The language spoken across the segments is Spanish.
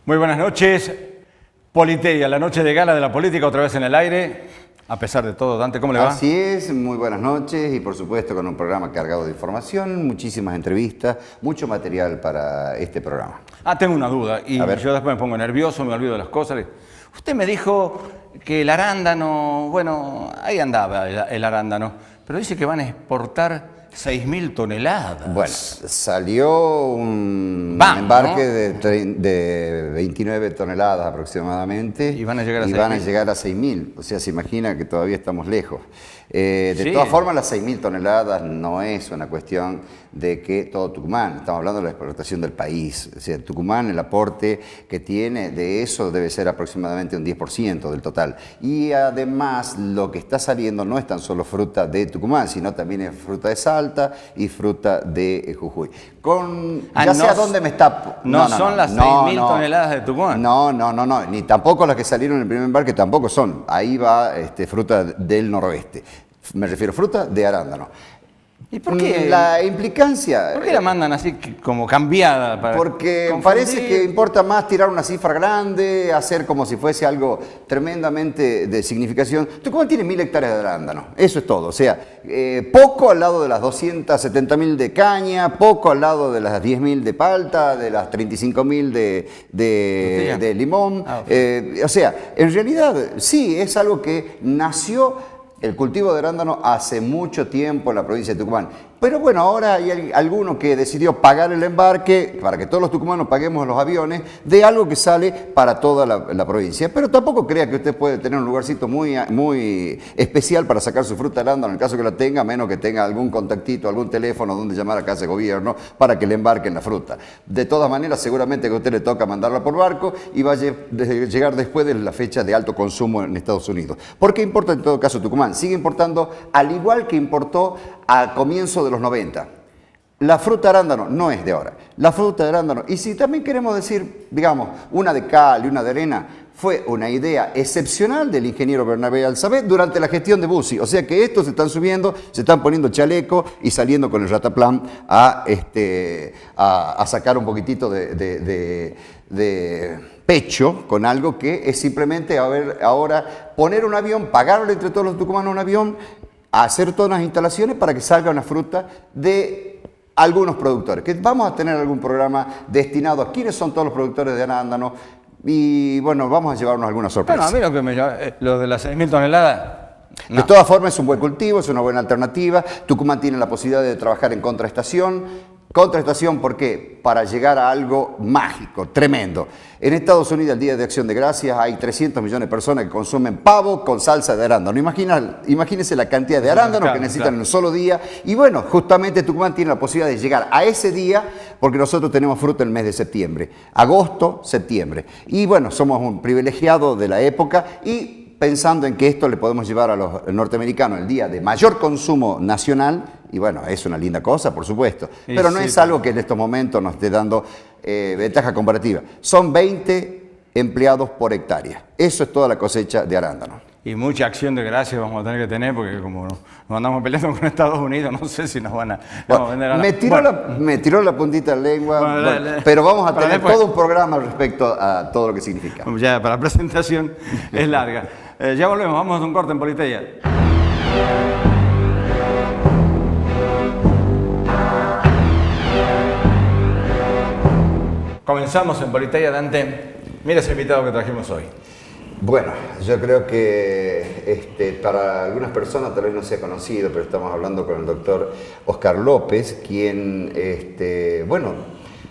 Muy buenas noches. Politeia, la noche de gala de la política otra vez en el aire. A pesar de todo, Dante, ¿cómo le va? Así es, muy buenas noches y por supuesto con un programa cargado de información, muchísimas entrevistas, mucho material para este programa. Tengo una duda y yo después me pongo nervioso, me olvido de las cosas. Usted me dijo que el arándano, bueno, ahí andaba el arándano, pero dice que van a exportar 6.000 toneladas. Bueno, salió un embarque, ¿no?, de 29 toneladas aproximadamente. Y van a llegar a 6.000. O sea, se imagina que todavía estamos lejos. De todas formas, las 6.000 toneladas no es una cuestión de que todo Tucumán, estamos hablando de la exportación del país. O sea, Tucumán, el aporte que tiene de eso debe ser aproximadamente un 10% del total. Y además, lo que está saliendo no es tan solo fruta de Tucumán, sino también es fruta de Salta y fruta de Jujuy. Ya sé a dónde me está... No son las 6.000 toneladas de Tucumán. No, ni tampoco las que salieron en el primer embarque tampoco son. Ahí va fruta del noroeste. Me refiero a fruta de arándano. ¿Y por qué? La implicancia... ¿Por qué la mandan así como cambiada? Porque parece que importa más tirar una cifra grande, hacer como si fuese algo tremendamente de significación. Tucumán tiene 1.000 hectáreas de arándano, eso es todo. O sea, poco al lado de las 270.000 de caña, poco al lado de las 10.000 de palta, de las 35.000 de limón. O sea, en realidad sí, es algo que nació... El cultivo de arándano hace mucho tiempo en la provincia de Tucumán. Pero bueno, ahora hay alguno que decidió pagar el embarque, para que todos los tucumanos paguemos los aviones, de algo que sale para toda la provincia. Pero tampoco crea que usted puede tener un lugarcito muy especial para sacar su fruta de arándano, en el caso que la tenga, a menos que tenga algún contactito, algún teléfono donde llamar a casa de gobierno para que le embarquen la fruta. De todas maneras, seguramente que a usted le toca mandarla por barco y va a llegar después de la fecha de alto consumo en Estados Unidos. ¿Por qué importa en todo caso Tucumán? Sigue importando al igual que importó a comienzo de los 90. La fruta arándano no es de ahora. La fruta de arándano, y si también queremos decir, digamos, una de cal y una de arena, fue una idea excepcional del ingeniero Bernabé Alzabet durante la gestión de Bussi. O sea que estos se están subiendo, se están poniendo chaleco y saliendo con el rataplan a sacar un poquitito de pecho con algo que es simplemente ahora poner un avión, pagarle entre todos los tucumanos un avión, hacer todas las instalaciones para que salga una fruta de algunos productores. Que vamos a tener algún programa destinado a quiénes son todos los productores de arándano y bueno, vamos a llevarnos algunas sorpresas. Bueno, a mí lo que me llama, lo de las 6.000 toneladas... No. De todas formas es un buen cultivo, es una buena alternativa. Tucumán tiene la posibilidad de trabajar en contraestación. Contraestación, ¿por qué? Para llegar a algo mágico, tremendo. En Estados Unidos, el Día de Acción de Gracias, hay 300 millones de personas que consumen pavo con salsa de arándano. Imagínense la cantidad de arándanos que necesitan en un solo día. Y bueno, justamente Tucumán tiene la posibilidad de llegar a ese día porque nosotros tenemos fruta en el mes de septiembre. Agosto, septiembre. Y bueno, somos un privilegiado de la época y pensando en que esto le podemos llevar a los norteamericanos el día de mayor consumo nacional, y bueno, es una linda cosa, por supuesto, pero no es algo que en estos momentos nos esté dando ventaja comparativa. Son 20 empleados por hectárea. Eso es toda la cosecha de arándano. Y mucha acción de gracias vamos a tener que tener, porque como nos andamos peleando con Estados Unidos, no sé si nos van a vender a me tiró la puntita de la lengua, pero vamos a tener todo un programa respecto a todo lo que significa. Ya, para la presentación es larga. Ya volvemos, vamos a un corte en Politeia. Comenzamos en Politeia, Dante. Mira ese invitado que trajimos hoy. Bueno, yo creo que para algunas personas tal vez no sea conocido, pero estamos hablando con el doctor Oscar López, quien,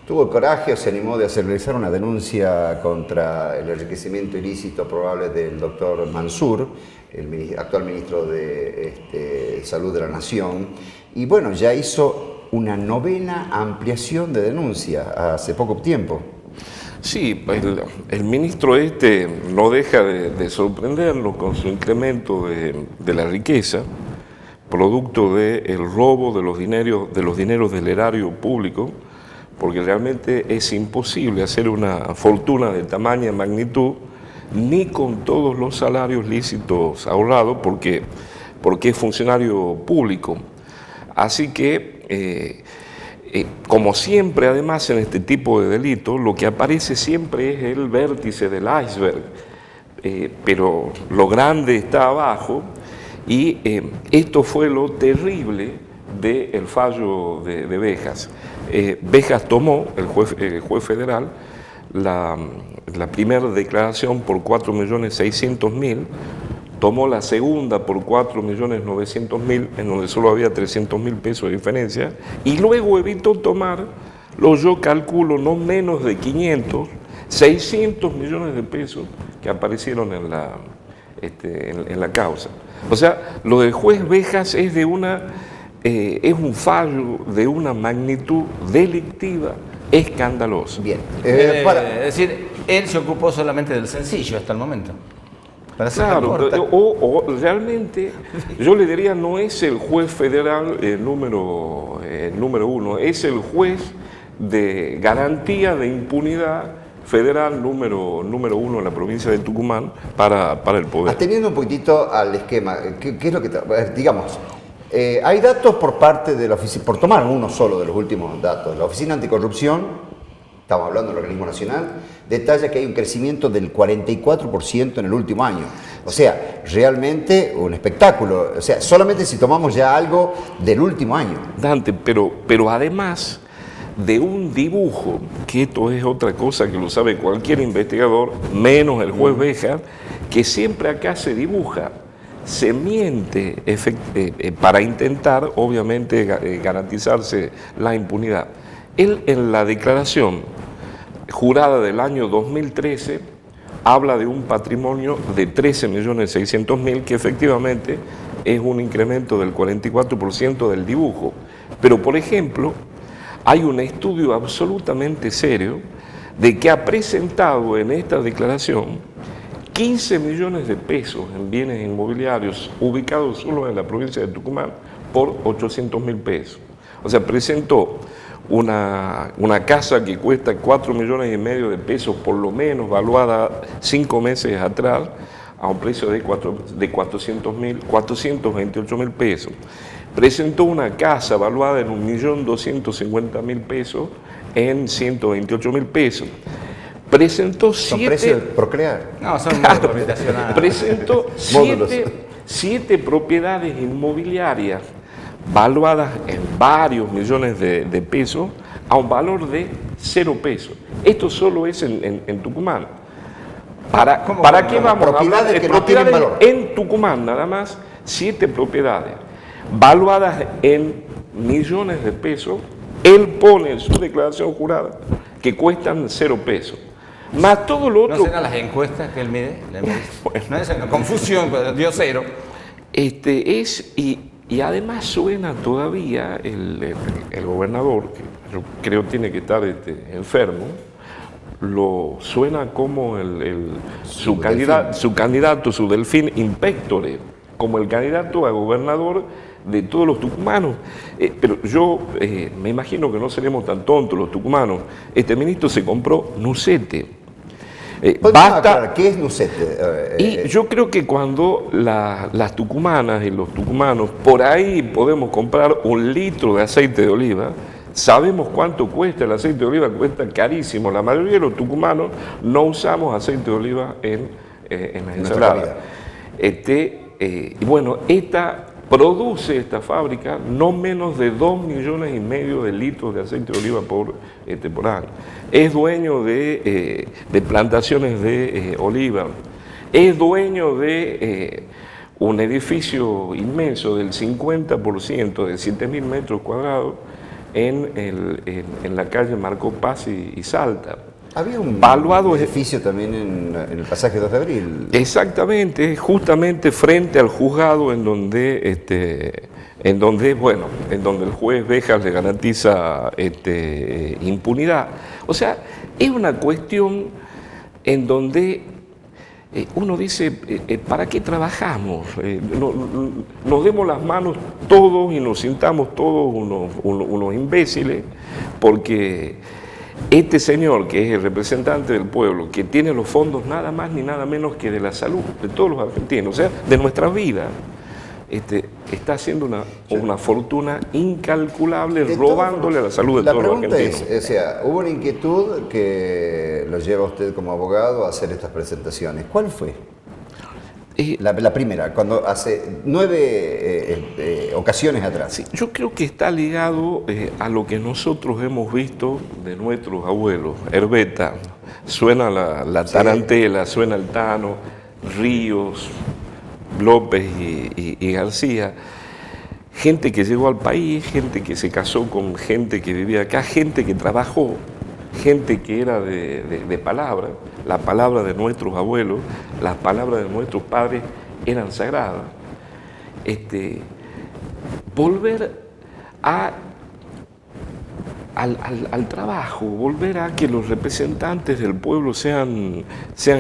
tuvo el coraje o se animó de realizar una denuncia contra el enriquecimiento ilícito probable del doctor Mansur, el actual ministro de Salud de la Nación, y bueno, ya hizo una 9ª ampliación de denuncia hace poco tiempo. Sí, el ministro no deja de sorprendernos con su incremento de la riqueza, producto del robo de los dineros del erario público, porque realmente es imposible hacer una fortuna de tamaña magnitud ni con todos los salarios lícitos ahorrados, porque es funcionario público. Así que Como siempre, además, en este tipo de delitos, lo que aparece siempre es el vértice del iceberg, pero lo grande está abajo, y esto fue lo terrible del fallo de Bejas. Bejas tomó, el juez federal, la primera declaración por 4.600.000, tomó la segunda por 4.900.000, en donde solo había 300.000 pesos de diferencia, y luego evitó tomar, yo calculo, no menos de 600 millones de pesos que aparecieron en la causa. O sea, lo del juez Bejas es un fallo de una magnitud delictiva escandalosa. Bien. Es decir, él se ocupó solamente del sencillo hasta el momento. Claro, o realmente, yo le diría, no es el juez federal número uno, es el juez de garantía de impunidad federal número uno en la provincia de Tucumán para el poder. Atendiendo un poquitito al esquema, ¿qué es lo que digamos? Hay datos por parte de la oficina, por tomar uno solo de los últimos datos, la Oficina Anticorrupción, estamos hablando del organismo nacional, detalla que hay un crecimiento del 44% en el último año. O sea, realmente un espectáculo. O sea, solamente si tomamos ya algo del último año. Dante, pero además de un dibujo, que esto es otra cosa que lo sabe cualquier investigador, menos el juez Bejas, que siempre acá se dibuja, se miente para intentar, obviamente, garantizarse la impunidad. Él, en la declaración jurada del año 2013, habla de un patrimonio de 13.600.000, que efectivamente es un incremento del 44% del dibujo. Pero, por ejemplo, hay un estudio absolutamente serio de que ha presentado en esta declaración 15 millones de pesos en bienes inmobiliarios ubicados solo en la provincia de Tucumán por 800.000 pesos. O sea, presentó una casa que cuesta 4,5 millones de pesos, por lo menos, valuada 5 meses atrás, a un precio de 428.000 pesos. Presentó una casa valuada en 1.250.000 pesos en 128.000 pesos. Presentó ¿Son precios por crear? No, son habitacionales. Presentó 7 propiedades inmobiliarias valuadas en varios millones de pesos a un valor de 0 pesos. Esto solo es en Tucumán. ¿Para qué vamos a hablar de propiedades en Tucumán? Nada más 7 propiedades valuadas en millones de pesos. Él pone en su declaración jurada que cuestan 0 pesos. Más todo lo otro. ¿No serán las encuestas que él mide? No es una confusión, pero dio 0. Y además suena todavía el gobernador, que yo creo tiene que estar enfermo, suena como su candidato, su delfín impectore, como el candidato a gobernador de todos los tucumanos. Pero yo me imagino que no seremos tan tontos los tucumanos. Este ministro se compró Nucete. Basta. ¿Qué es Nucete? Y yo creo que cuando las tucumanas y los tucumanos, por ahí podemos comprar 1 litro de aceite de oliva, sabemos cuánto cuesta el aceite de oliva, cuesta carísimo. La mayoría de los tucumanos no usamos aceite de oliva en las ensaladas. Y bueno, produce esta fábrica no menos de 2,5 millones de litros de aceite de oliva por año. Es dueño de plantaciones de oliva. Es dueño de un edificio inmenso del 50%, de 7.000 metros cuadrados, en la calle Marco Paz y Salta. Había un edificio también en el pasaje 2 de abril. Exactamente, justamente frente al juzgado en donde el juez Bejas le garantiza impunidad. O sea, es una cuestión en donde uno dice, ¿para qué trabajamos? Nos demos las manos todos y nos sintamos todos unos imbéciles, porque este señor, que es el representante del pueblo, que tiene los fondos nada más ni nada menos que de la salud de todos los argentinos, o sea, de nuestra vida, está haciendo una fortuna incalculable, robándole la salud de todos los argentinos. La pregunta es, o sea, hubo una inquietud que lo lleva a usted como abogado a hacer estas presentaciones. ¿Cuál fue? La primera, cuando hace 9 ocasiones atrás. Sí, yo creo que está ligado a lo que nosotros hemos visto de nuestros abuelos. Herbeta, suena la tarantela, suena el Tano, Ríos, López y García. Gente que llegó al país, gente que se casó con gente que vivía acá, gente que trabajó, gente que era de palabra. La palabra de nuestros abuelos, las palabras de nuestros padres eran sagradas. Volver al trabajo, volver a que los representantes del pueblo sean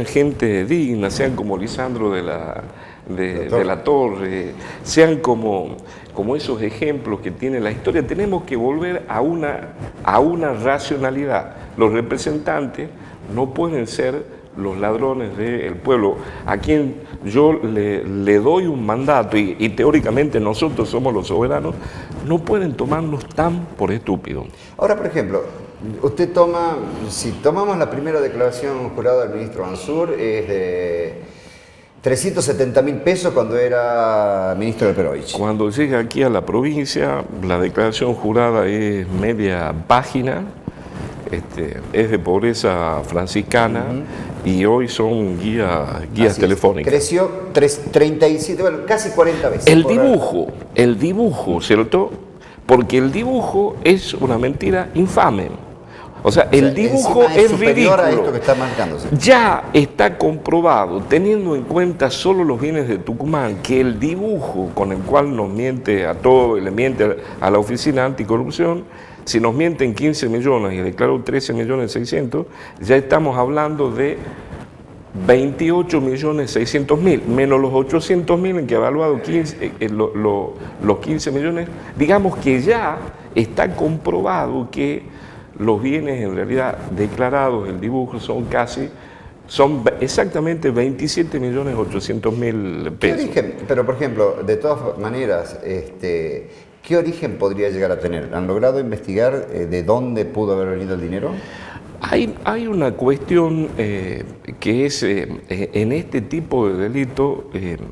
gente digna, sean como Lisandro de la Torre, sean como esos ejemplos que tiene la historia. Tenemos que volver a una racionalidad. Los representantes no pueden ser los ladrones del pueblo, a quien yo le doy un mandato y teóricamente nosotros somos los soberanos, no pueden tomarnos tan por estúpidos. Ahora, por ejemplo, usted si tomamos la primera declaración jurada del ministro Mansur, es de 370.000 pesos cuando era ministro del Perovich. Cuando llega aquí a la provincia, la declaración jurada es media página, es de pobreza franciscana y hoy son guías telefónicas. Creció 37, bueno, casi 40 veces. El dibujo, ¿cierto? Porque el dibujo es una mentira infame. O sea, el dibujo es ridículo. A esto que está marcándose. Ya está comprobado, teniendo en cuenta solo los bienes de Tucumán, que el dibujo con el cual nos miente a todos y le miente a la Oficina Anticorrupción, si nos mienten 15 millones y declaró 13.600.000, ya estamos hablando de 28.600.000, menos los 800.000 en que ha evaluado los 15 millones. Digamos que ya está comprobado que los bienes en realidad declarados, el dibujo, son exactamente 27.800.000 pesos. Pero, por ejemplo, de todas maneras, ¿qué origen podría llegar a tener? ¿Han logrado investigar de dónde pudo haber venido el dinero? Hay una cuestión que es, en este tipo de delito,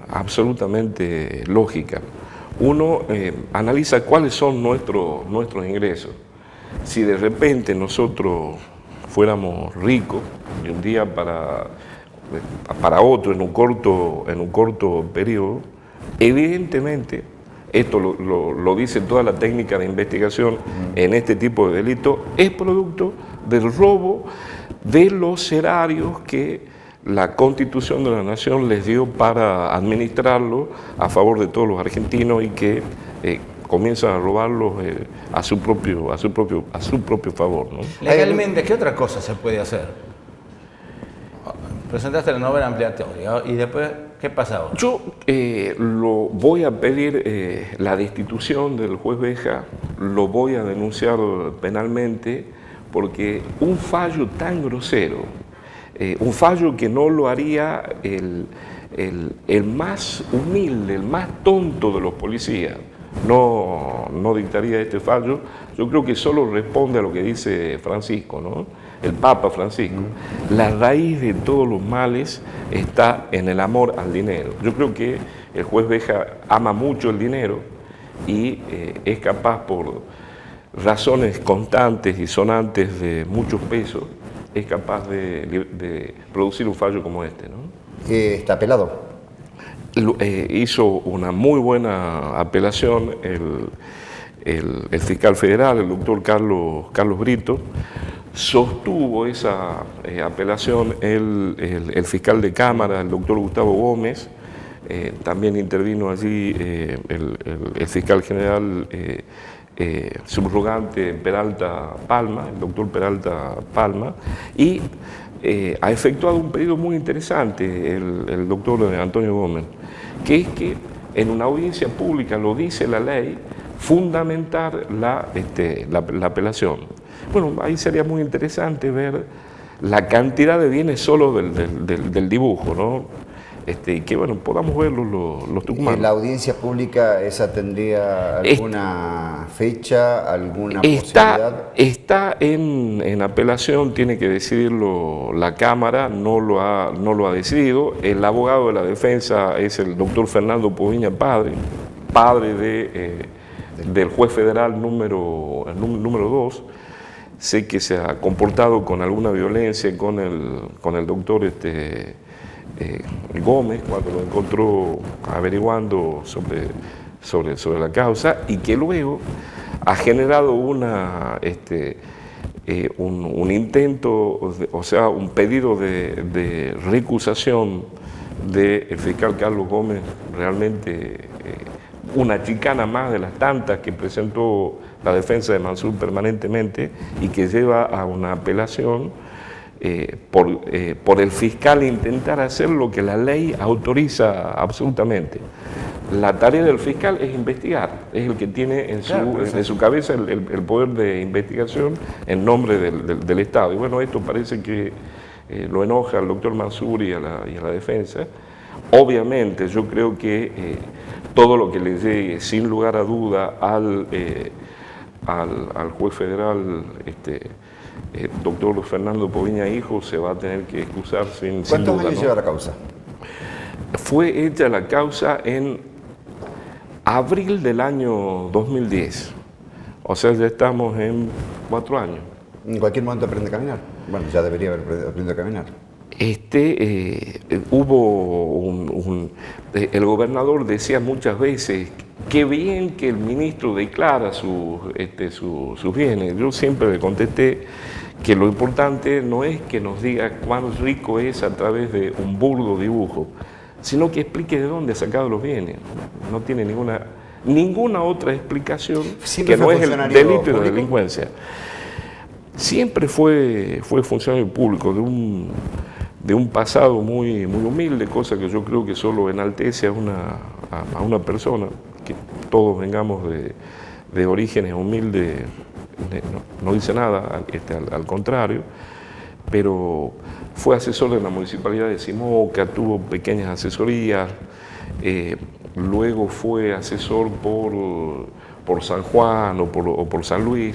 absolutamente lógica. Uno analiza cuáles son nuestros ingresos. Si de repente nosotros fuéramos ricos de un día para otro en un corto periodo, evidentemente, esto lo dice toda la técnica de investigación en este tipo de delito, es producto del robo de los erarios que la Constitución de la Nación les dio para administrarlo a favor de todos los argentinos y que comienzan a robarlos a su propio favor, ¿no? Legalmente, ¿qué otra cosa se puede hacer? Presentaste la novela ampliatoria y después, ¿qué pasa ahora? Yo lo voy a pedir la destitución del juez Beja, lo voy a denunciar penalmente, porque un fallo tan grosero, un fallo que no lo haría el más humilde, el más tonto de los policías, no dictaría este fallo. Yo creo que solo responde a lo que dice Francisco, ¿no? El Papa Francisco. La raíz de todos los males está en el amor al dinero. Yo creo que el juez Beja ama mucho el dinero y es capaz, por razones constantes y sonantes de muchos pesos, es capaz de producir un fallo como este, ¿no? ¿Está apelado? Hizo una muy buena apelación el fiscal federal, el doctor Carlos Brito. Sostuvo esa apelación el fiscal de Cámara, el doctor Gustavo Gómez. También intervino allí el fiscal general subrogante Peralta Palma, el doctor Peralta Palma, y ha efectuado un pedido muy interesante el doctor Antonio Gómez, que es que en una audiencia pública, lo dice la ley, fundamentar la apelación. Bueno, ahí sería muy interesante ver la cantidad de bienes solo del dibujo, ¿no? y que bueno, podamos verlo los tucumanos. ¿La audiencia pública esa tendría alguna fecha, alguna posibilidad? Está en apelación, tiene que decidirlo la Cámara, no lo ha decidido. El abogado de la defensa es el doctor Fernando Poviña, padre del juez federal número 2. Sé que se ha comportado con alguna violencia con el doctor Gómez cuando lo encontró averiguando sobre la causa, y que luego ha generado un intento, o sea, un pedido de recusación del fiscal Carlos Gómez, realmente una chicana más de las tantas que presentó la defensa de Mansur permanentemente y que lleva a una apelación por el fiscal intentar hacer lo que la ley autoriza absolutamente. La tarea del fiscal es investigar, es el que tiene en su cabeza el poder de investigación en nombre del Estado. Y bueno, esto parece que lo enoja al doctor Mansur y a la defensa. Obviamente yo creo que todo lo que le llegue sin lugar a duda al juez federal, doctor Fernando Poviña Hijo, se va a tener que excusar sin duda. ¿Cuántos años lleva la causa? Fue hecha la causa en abril del año 2010, o sea, ya estamos en 4 años. ¿En cualquier momento aprende a caminar? Bueno, ya debería haber aprendido a caminar. El gobernador decía muchas veces, qué bien que el ministro declara sus bienes. Yo siempre le contesté que lo importante no es que nos diga cuán rico es a través de un burdo dibujo, sino que explique de dónde ha sacado los bienes. No tiene ninguna otra explicación que no es el delito y la delincuencia. Siempre fue funcionario público de un pasado muy humilde, cosa que yo creo que solo enaltece a una persona, que todos vengamos de orígenes humildes, no dice nada, al contrario, pero fue asesor de la Municipalidad de Simoca, tuvo pequeñas asesorías, luego fue asesor por San Juan o por San Luis.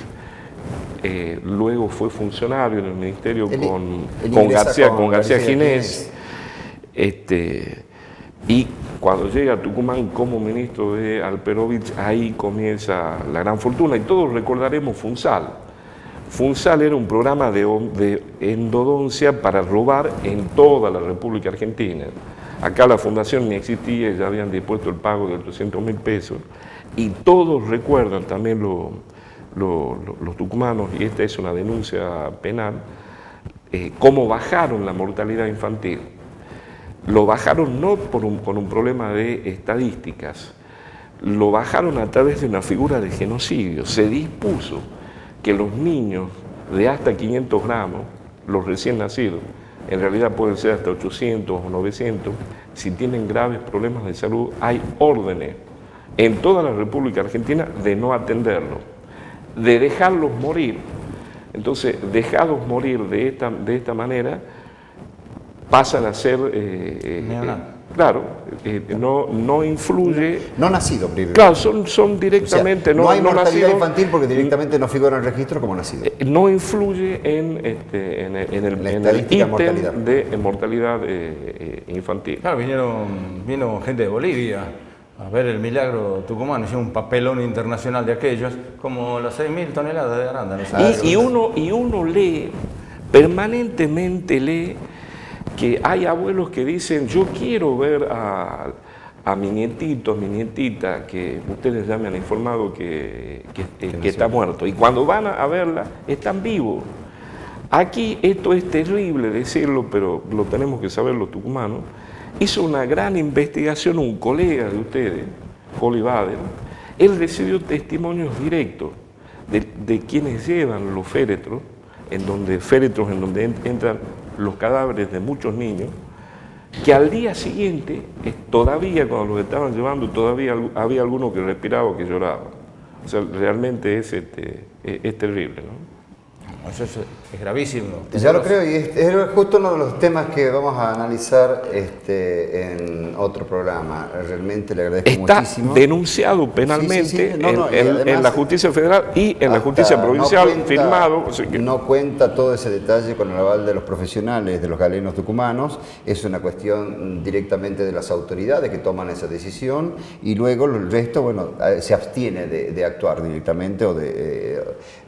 Luego fue funcionario en el ministerio con García Ginés, y cuando llega a Tucumán como ministro de Alperovich, ahí comienza la gran fortuna, y todos recordaremos Funsal. Funsal era un programa de endodoncia para robar en toda la República Argentina. Acá la fundación ni existía, ya habían dispuesto el pago de 800.000 pesos, y todos recuerdan también los tucumanos, y esta es una denuncia penal, cómo bajaron la mortalidad infantil. Lo bajaron no por un problema de estadísticas, lo bajaron a través de una figura de genocidio. Se dispuso que los niños de hasta 500 gramos, los recién nacidos, en realidad pueden ser hasta 800 o 900, si tienen graves problemas de salud, hay órdenes en toda la República Argentina de no atenderlos, de dejarlos morir. Entonces, dejados morir de esta manera, pasan a ser, no influye... No nacido, primero. Claro, son directamente... O sea, no hay mortalidad nacido, infantil porque directamente no figura en el registro como nacido. No influye en el ítem de mortalidad infantil. Claro, vino gente de Bolivia a ver el milagro tucumano, hicieron un papelón internacional de aquellos, como las 6.000 toneladas de arándanos. Y uno lee, permanentemente lee, que hay abuelos que dicen, yo quiero ver a mi nietito, mi nietita, que ustedes ya me han informado que está muerto, y cuando van a verla, están vivos. Aquí esto es terrible decirlo, pero lo tenemos que saber los tucumanos. Hizo una gran investigación un colega de ustedes, Joli Baden. Él recibió testimonios directos de quienes llevan los féretros, en donde entran los cadáveres de muchos niños, que al día siguiente, todavía cuando los estaban llevando, todavía había alguno que respiraba o que lloraba. O sea, realmente es terrible, ¿no? Eso es Es gravísimo. Ya lo creo, y es justo uno de los temas que vamos a analizar en otro programa. Realmente le agradezco muchísimo. Está denunciado penalmente en la justicia federal y en la justicia provincial, firmado. No cuenta todo ese detalle con el aval de los profesionales, de los galenos tucumanos. Es una cuestión directamente de las autoridades que toman esa decisión, y luego el resto, bueno, se abstiene de actuar directamente o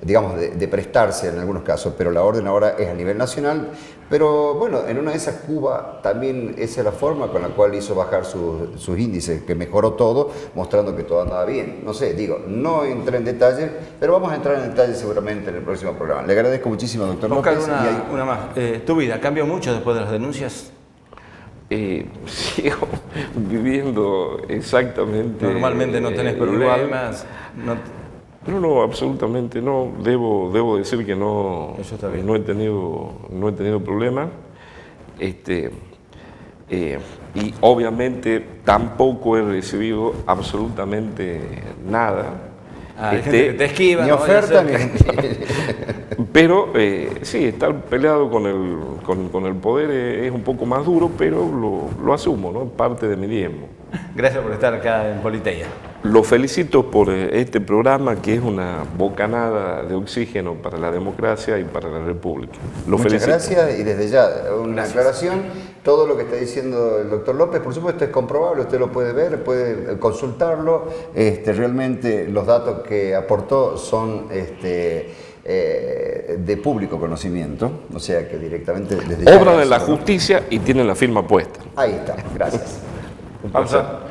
digamos, de prestarse en algunos casos, pero la orden ahora es a nivel nacional. Pero bueno, en una de esas Cuba también esa es la forma con la cual hizo bajar sus índices, que mejoró todo, mostrando que todo andaba bien. No sé, digo, no entré en detalle, pero vamos a entrar en detalle seguramente en el próximo programa. Le agradezco muchísimo, doctor Oscar, López. Una más. ¿Tu vida cambió mucho después de las denuncias? Sigo viviendo exactamente. Normalmente no tenés problemas. No, absolutamente no. Debo decir que no, eso está bien. no he tenido problemas. Y obviamente tampoco he recibido absolutamente nada. Hay gente que te esquiva. Ni oferta ni... Pero sí, estar peleado con el poder es un poco más duro, pero lo asumo, ¿no? Es parte de mi diezmo. Gracias por estar acá en Politeia. Lo felicito por este programa, que es una bocanada de oxígeno para la democracia y para la República. Muchas gracias, y desde ya una aclaración: todo lo que está diciendo el doctor López, por supuesto, es comprobable, usted lo puede ver, puede consultarlo. Realmente los datos que aportó son de público conocimiento, o sea que directamente desde ya... Obran en la justicia y tienen la firma puesta. Ahí está, gracias. Pausa.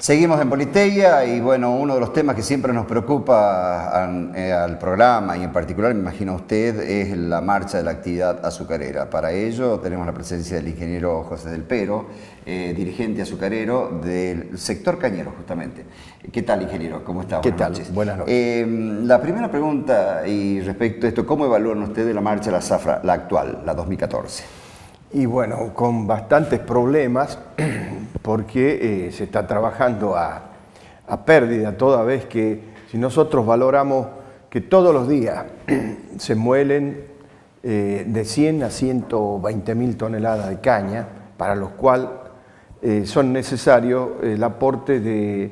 Seguimos en Politeia, y bueno, uno de los temas que siempre nos preocupa al programa, y en particular, me imagino a usted, es la marcha de la actividad azucarera. Para ello tenemos la presencia del ingeniero José del Pero, dirigente azucarero del sector cañero, justamente. ¿Qué tal, ingeniero? ¿Cómo está? ¿Qué tal? Buenas noches. La primera pregunta, y respecto a esto, ¿cómo evalúan ustedes la marcha de la zafra, la actual, la 2014? Y bueno, con bastantes problemas, porque se está trabajando a pérdida, toda vez que si nosotros valoramos que todos los días se muelen de 100 a 120.000 toneladas de caña, para los cuales son necesarios el aporte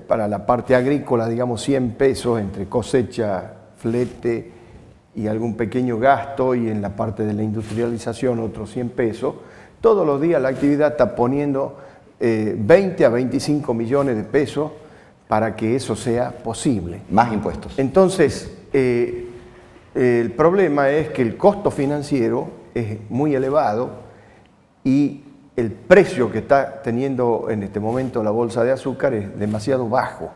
para la parte agrícola, digamos, 100 pesos entre cosecha, flete y algún pequeño gasto, y en la parte de la industrialización otros 100 pesos. Todos los días la actividad está poniendo 20 a 25 millones de pesos para que eso sea posible. Más impuestos. Entonces, el problema es que el costo financiero es muy elevado, y el precio que está teniendo en este momento la bolsa de azúcar es demasiado bajo.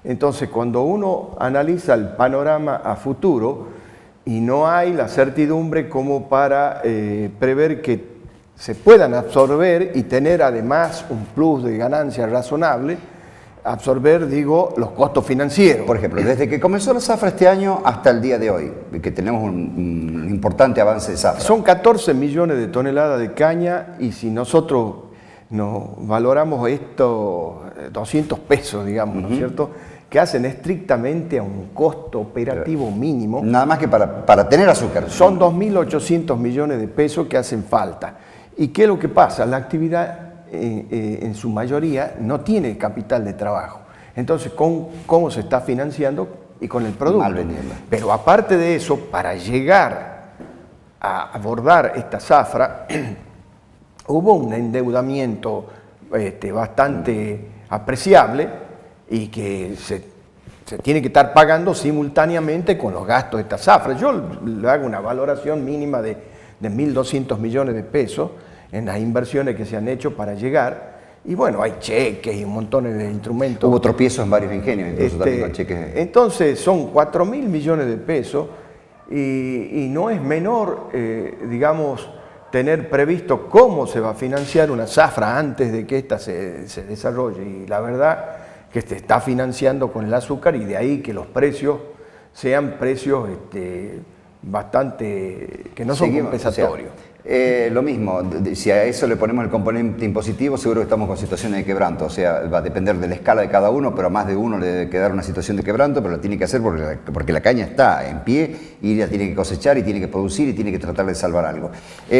Entonces, cuando uno analiza el panorama a futuro, y no hay la certidumbre como para prever que se puedan absorber y tener además un plus de ganancia razonable, absorber, digo, los costos financieros. Por ejemplo, desde que comenzó la zafra este año hasta el día de hoy, que tenemos un importante avance de zafra. Son 14 millones de toneladas de caña, y si nosotros nos valoramos esto, 200 pesos, digamos, ¿no es cierto?, que hacen estrictamente a un costo operativo mínimo. Nada más que para tener azúcar. Son 2.800 millones de pesos que hacen falta. ¿Y qué es lo que pasa? La actividad en su mayoría no tiene capital de trabajo. Entonces, ¿cómo se está financiando? Y con el producto. Mal vendiendo. Pero aparte de eso, para llegar a abordar esta zafra, hubo un endeudamiento bastante apreciable, y que se tiene que estar pagando simultáneamente con los gastos de esta zafra. Yo le hago una valoración mínima de 1.200 millones de pesos en las inversiones que se han hecho para llegar, y bueno, hay cheques y un montón de instrumentos. Hubo tropiezos en varios ingenios, incluso también con cheques. Entonces son 4.000 millones de pesos, y no es menor, digamos, tener previsto cómo se va a financiar una zafra antes de que ésta se desarrolle. Y la verdad que se está financiando con el azúcar, y de ahí que los precios sean precios bastante que no son compensatorios. Lo mismo, si a eso le ponemos el componente impositivo, seguro que estamos con situaciones de quebranto. O sea, va a depender de la escala de cada uno, pero a más de uno le debe quedar una situación de quebranto, pero lo tiene que hacer porque la caña está en pie y la tiene que cosechar y tiene que producir y tiene que tratar de salvar algo.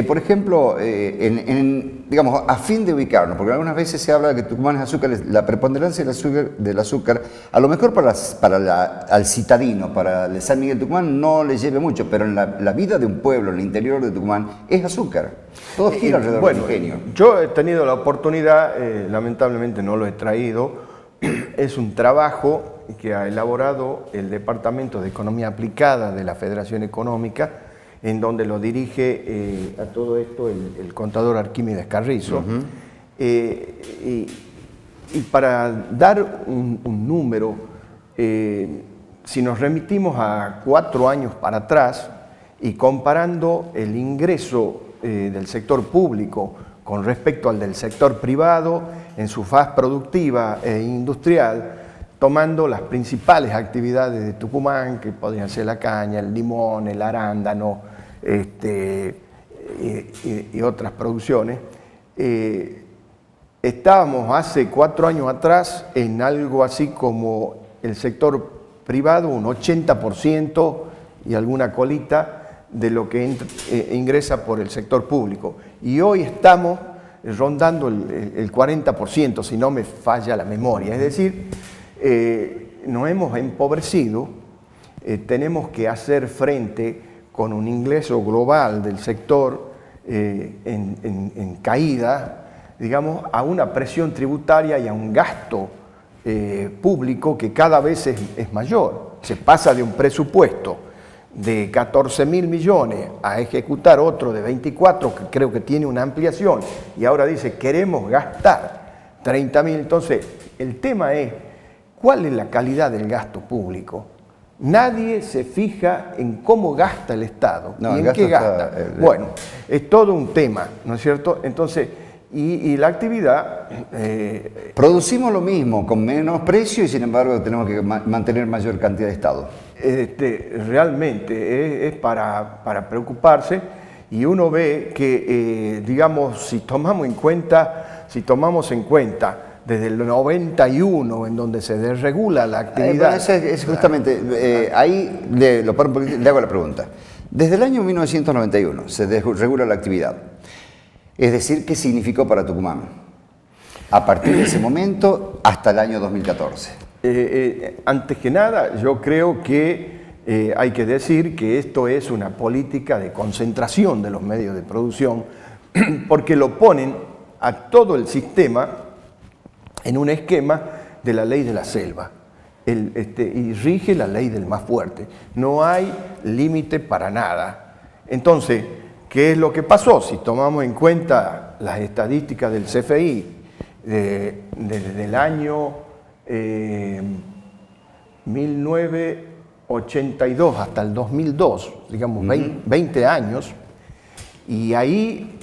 Por ejemplo, digamos, a fin de ubicarnos, porque algunas veces se habla de que Tucumán es azúcar, la preponderancia del azúcar, a lo mejor al citadino, para el San Miguel de Tucumán no le lleve mucho, pero en la vida de un pueblo, en el interior de Tucumán, es azúcar. Todo gira alrededor del ingenio. Yo he tenido la oportunidad, lamentablemente no lo he traído, es un trabajo que ha elaborado el Departamento de Economía Aplicada de la Federación Económica, en donde lo dirige a todo esto el contador Arquímedes Carrizo. Y para dar un número, si nos remitimos a 4 años para atrás y comparando el ingreso del sector público con respecto al del sector privado en su faz productiva e industrial, tomando las principales actividades de Tucumán, que podrían ser la caña, el limón, el arándano y otras producciones, estábamos hace 4 años atrás en algo así como el sector privado, un 80% y alguna colita de lo que ingresa por el sector público. Y hoy estamos rondando el 40%, si no me falla la memoria. Es decir, nos hemos empobrecido, tenemos que hacer frente con un ingreso global del sector en caída, digamos, a una presión tributaria y a un gasto público que cada vez es mayor. Se pasa de un presupuesto de 14.000 millones a ejecutar otro de 24, que creo que tiene una ampliación, y ahora dice queremos gastar 30.000. Entonces, el tema es, ¿cuál es la calidad del gasto público? Nadie se fija en cómo gasta el Estado y en qué gasta. Bueno, es todo un tema, ¿no es cierto? Entonces, y la actividad... Producimos lo mismo, con menos precio, y sin embargo tenemos que mantener mayor cantidad de Estado. Realmente es para preocuparse, y uno ve que, digamos, si tomamos en cuenta desde el 91, en donde se desregula la actividad... es justamente, ahí le hago la pregunta. Desde el año 1991 se desregula la actividad. Es decir, ¿qué significó para Tucumán? A partir de ese momento hasta el año 2014. Antes que nada, yo creo que hay que decir que esto es una política de concentración de los medios de producción, porque lo ponen a todo el sistema en un esquema de la ley de la selva, y rige la ley del más fuerte. No hay límite para nada. Entonces, ¿qué es lo que pasó? Si tomamos en cuenta las estadísticas del CFI desde el año 1982 hasta el 2002, digamos 20 años, y ahí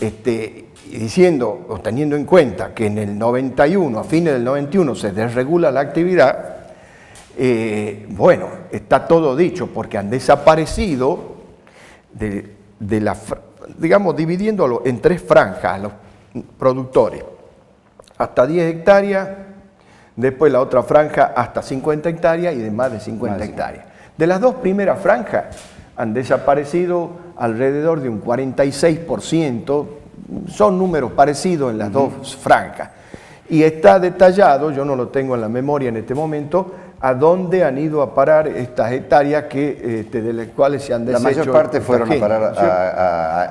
diciendo o teniendo en cuenta que en el 91, a fines del 91, se desregula la actividad, bueno, está todo dicho, porque han desaparecido digamos, dividiéndolo en 3 franjas a los productores, hasta 10 hectáreas, después la otra franja hasta 50 hectáreas y de más de 50 hectáreas. De las 2 primeras franjas han desaparecido alrededor de un 46%, son números parecidos en las 2 franjas. Y está detallado, yo no lo tengo en la memoria en este momento, a dónde han ido a parar estas hectáreas de las cuales se han deshecho. La mayor parte fueron a parar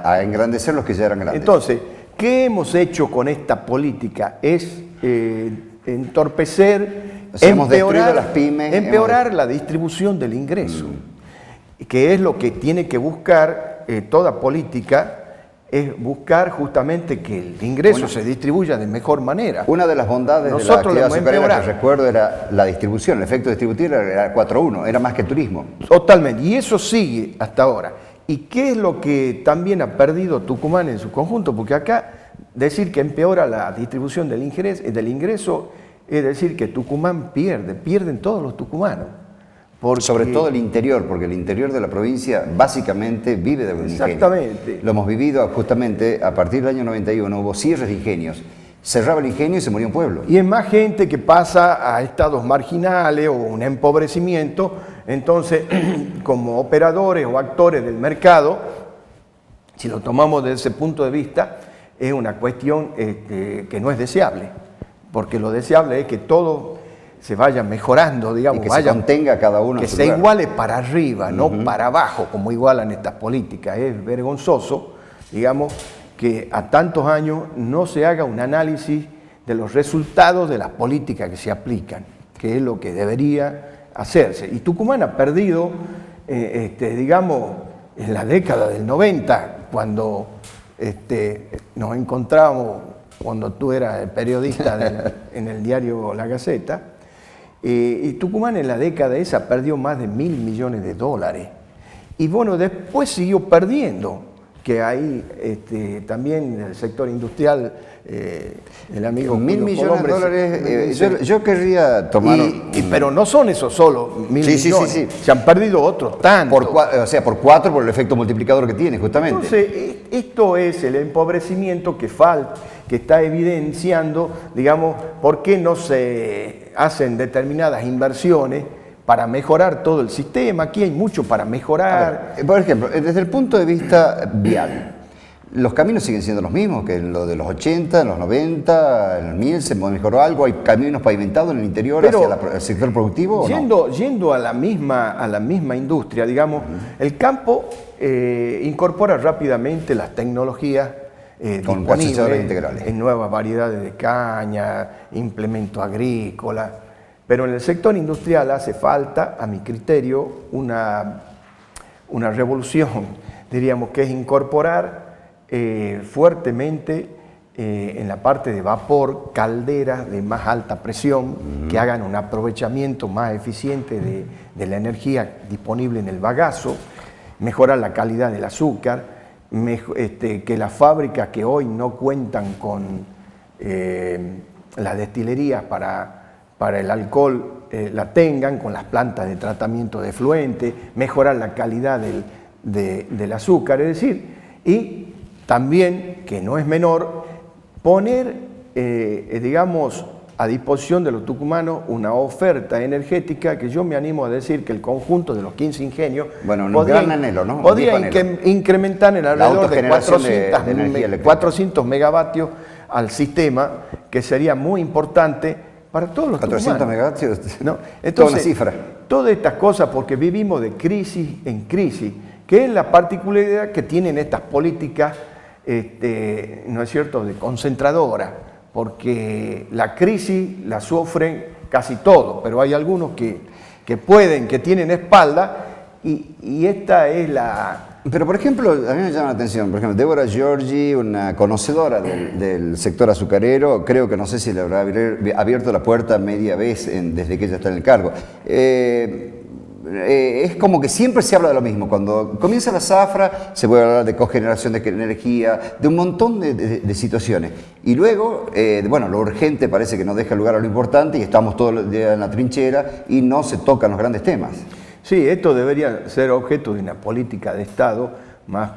a engrandecer los que ya eran grandes. Entonces, ¿qué hemos hecho con esta política? Es entorpecer, o sea, empeorar las pymes, empeorar la distribución del ingreso, que es lo que tiene que buscar toda política, es buscar justamente que el ingreso se distribuya de mejor manera. Una de las bondades de la actividad azucarera que recuerdo era la distribución, el efecto distributivo era 4:1, era más que turismo. Totalmente, y eso sigue hasta ahora. ¿Y qué es lo que también ha perdido Tucumán en su conjunto? Porque acá decir que empeora la distribución del ingreso es decir que Tucumán pierden todos los tucumanos. Sobre todo el interior, porque el interior de la provincia básicamente vive de los ingenios. Exactamente. Lo hemos vivido justamente a partir del año 91, hubo cierres de ingenios. Cerraba el ingenio y se moría un pueblo. Y es más gente que pasa a estados marginales o un empobrecimiento. Entonces, como operadores o actores del mercado, si lo tomamos desde ese punto de vista, es una cuestión que no es deseable. Porque lo deseable es que todo se vaya mejorando, digamos, y que se contenga cada uno que en su se lugar. iguale para arriba, no para abajo, como igualan estas políticas. Es vergonzoso, digamos, que a tantos años no se haga un análisis de los resultados de las políticas que se aplican, que es lo que debería hacerse. Y Tucumán ha perdido, digamos, en la década del 90, cuando nos encontrábamos, cuando tú eras periodista en el diario La Gaceta, y Tucumán en la década esa perdió más de $1.000 millones. Y bueno, después siguió perdiendo, que ahí también en el sector industrial, el amigo... $1.000 millones, yo querría tomar... pero no son esos solo 1.000 millones, sí. Se han perdido otros tantos. Por 4 por el efecto multiplicador que tiene, justamente. Entonces, esto es el empobrecimiento que está evidenciando, digamos, por qué no se hacen determinadas inversiones para mejorar todo el sistema. Aquí hay mucho para mejorar. Por ejemplo, desde el punto de vista vial, los caminos siguen siendo los mismos que en lo de los 80, en los 90, en el 1000 se mejoró algo, hay caminos pavimentados en el interior. Pero hacia el sector productivo. Yendo a la misma industria, digamos, el campo incorpora rápidamente las tecnologías con procesadores integrales en nuevas variedades de caña, implementos agrícolas. Pero en el sector industrial hace falta, a mi criterio, una revolución, diríamos, que es incorporar fuertemente en la parte de vapor calderas de más alta presión que hagan un aprovechamiento más eficiente de la energía disponible en el bagazo, mejorar la calidad del azúcar, que las fábricas que hoy no cuentan con las destilerías para el alcohol la tengan, con las plantas de tratamiento de efluente, mejorar la calidad del azúcar, es decir, y también, que no es menor, poner, digamos, a disposición de los tucumanos una oferta energética que yo me animo a decir que el conjunto de los 15 ingenios podría incrementar en alrededor de 400 megavatios al sistema, que sería muy importante para todos los 400 tucumanos. megavatios, ¿no? Entonces, toda una cifra. Todas estas cosas, porque vivimos de crisis en crisis, que es la particularidad que tienen estas políticas, ¿no es cierto?, de concentradora, porque la crisis la sufren casi todos, pero hay algunos que pueden, que tienen espalda, y esta es la... Pero, por ejemplo, a mí me llama la atención, por ejemplo, Débora Giorgi, una conocedora del sector azucarero, creo que no sé si le habrá abierto la puerta media vez desde que ella está en el cargo. Es como que siempre se habla de lo mismo. Cuando comienza la zafra, se puede hablar de cogeneración de energía, de un montón de situaciones. Y luego, bueno, lo urgente parece que no deja lugar a lo importante y estamos todos los días en la trinchera y no se tocan los grandes temas. Sí, esto debería ser objeto de una política de Estado más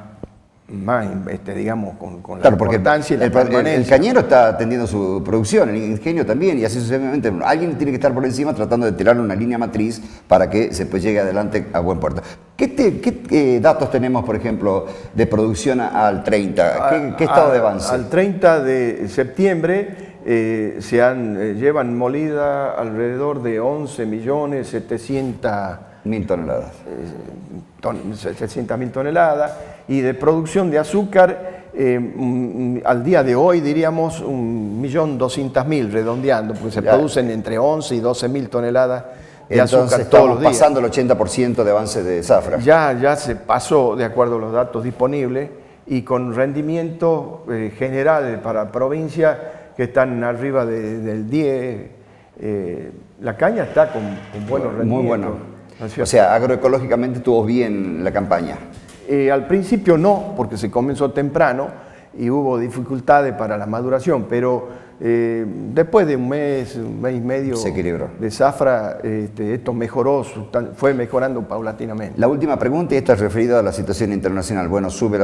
digamos, con la importancia y la permanencia. El cañero está atendiendo su producción, el ingenio también, y así sucesivamente. Alguien tiene que estar por encima tratando de tirar una línea matriz para que se llegue adelante a buen puerto. ¿Qué datos tenemos, por ejemplo, de producción al 30? ¿Qué estado de avance? Al 30 de septiembre llevan molida alrededor de 11.700.000 toneladas. 700.000 toneladas, y de producción de azúcar al día de hoy diríamos 1.200.000, redondeando, porque se producen entre 11 y 12.000 toneladas de azúcar todos los días. Pasando el 80% de avance de zafra. Ya se pasó, de acuerdo a los datos disponibles, y con rendimientos generales para provincia que están arriba del 10. La caña está con buenos rendimientos. Muy bueno. O sea, agroecológicamente estuvo bien la campaña. Al principio no, porque se comenzó temprano y hubo dificultades para la maduración, pero después de un mes y medio de zafra, esto mejoró, fue mejorando paulatinamente. La última pregunta, y esta es referida a la situación internacional. Bueno, sube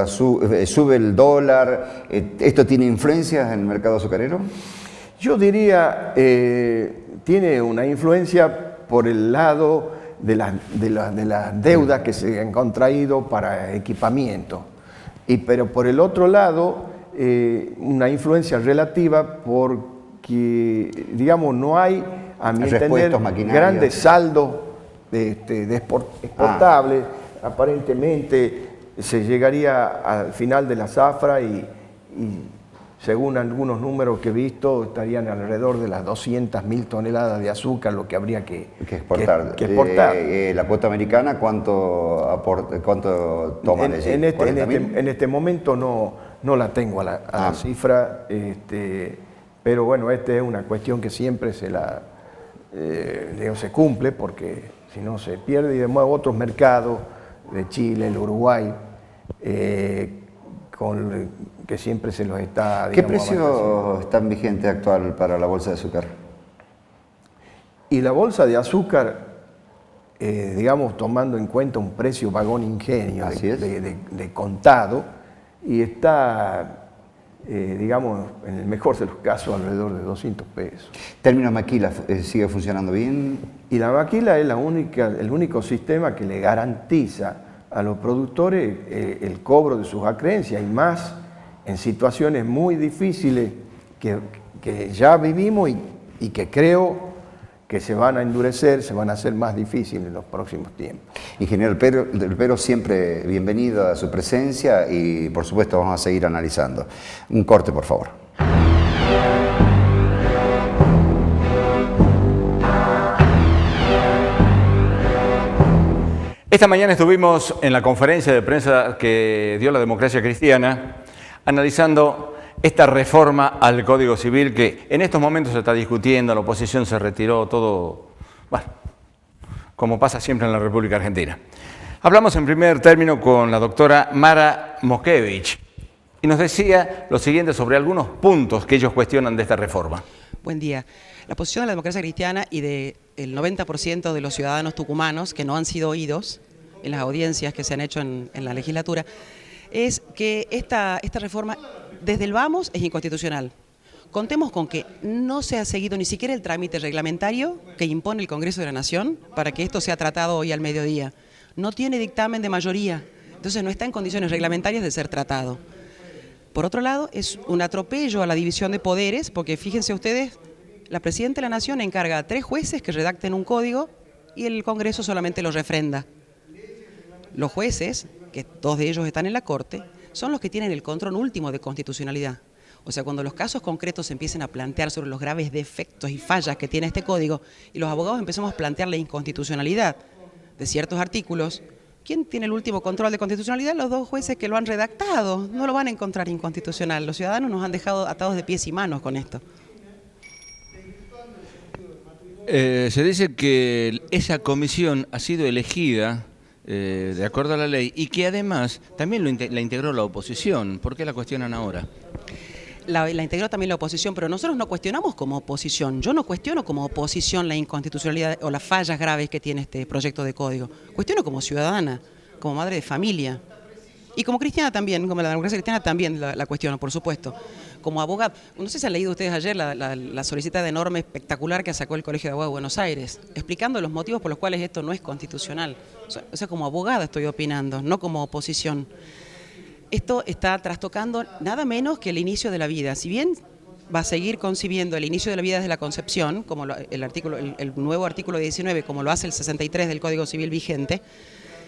el dólar, ¿esto tiene influencias en el mercado azucarero? Yo diría, tiene una influencia por el lado de las deudas que se han contraído para equipamiento, pero por el otro lado, una influencia relativa porque, digamos, no hay, a mi entender, grandes saldos exportables. Aparentemente se llegaría al final de la zafra y según algunos números que he visto, estarían alrededor de las 200.000 toneladas de azúcar lo que habría que exportar. ¿La cuota americana cuánto toma? En este momento no la tengo a la cifra, pero bueno, esta es una cuestión que siempre se cumple, porque si no se pierde, y además otros mercados de Chile, el Uruguay, que siempre se los está... ¿Qué precio están vigente actual para la bolsa de azúcar? Y la bolsa de azúcar, digamos, tomando en cuenta un precio vagón ingenio de contado, y está, digamos, en el mejor de los casos, alrededor de 200 pesos. ¿Término maquila sigue funcionando bien? Y la maquila es el único sistema que le garantiza a los productores el cobro de sus acreencias, y más en situaciones muy difíciles que ya vivimos y que creo que se van a endurecer, se van a hacer más difíciles en los próximos tiempos. Ingeniero Del Pero, siempre bienvenido a su presencia y por supuesto vamos a seguir analizando. Un corte, por favor. Esta mañana estuvimos en la conferencia de prensa que dio la Democracia Cristiana analizando esta reforma al Código Civil que en estos momentos se está discutiendo, la oposición se retiró, todo, bueno, como pasa siempre en la República Argentina. Hablamos en primer término con la doctora Mara Moskevich y nos decía lo siguiente sobre algunos puntos que ellos cuestionan de esta reforma. Buen día. La posición de la Democracia Cristiana y del 90% de los ciudadanos tucumanos que no han sido oídos en las audiencias que se han hecho en la legislatura es que esta reforma desde el vamos es inconstitucional. Contemos con que no se ha seguido ni siquiera el trámite reglamentario que impone el Congreso de la Nación para que esto sea tratado hoy al mediodía. No tiene dictamen de mayoría, entonces no está en condiciones reglamentarias de ser tratado. Por otro lado, es un atropello a la división de poderes, porque fíjense ustedes, la Presidenta de la Nación encarga a 3 jueces que redacten un código y el Congreso solamente lo refrenda. Los jueces, que 2 de ellos están en la Corte, son los que tienen el control último de constitucionalidad. O sea, cuando los casos concretos se empiecen a plantear sobre los graves defectos y fallas que tiene este código y los abogados empezamos a plantear la inconstitucionalidad de ciertos artículos, ¿quién tiene el último control de constitucionalidad? Los 2 jueces que lo han redactado. No lo van a encontrar inconstitucional. Los ciudadanos nos han dejado atados de pies y manos con esto. Se dice que esa comisión ha sido elegida de acuerdo a la ley y que además también la integró la oposición. ¿Por qué la cuestionan ahora? La integró también la oposición, pero nosotros no cuestionamos como oposición. Yo no cuestiono como oposición la inconstitucionalidad o las fallas graves que tiene este proyecto de código. Cuestiono como ciudadana, como madre de familia. Y como cristiana también, como la Democracia Cristiana también la cuestiono, por supuesto. Como abogado, no sé si han leído ustedes ayer la solicitud de norma espectacular que sacó el Colegio de Abogados de Buenos Aires, explicando los motivos por los cuales esto no es constitucional. O sea, como abogada estoy opinando, no como oposición. Esto está trastocando nada menos que el inicio de la vida. Si bien va a seguir concibiendo el inicio de la vida desde la concepción, como el nuevo artículo 19, como lo hace el 63 del Código Civil vigente,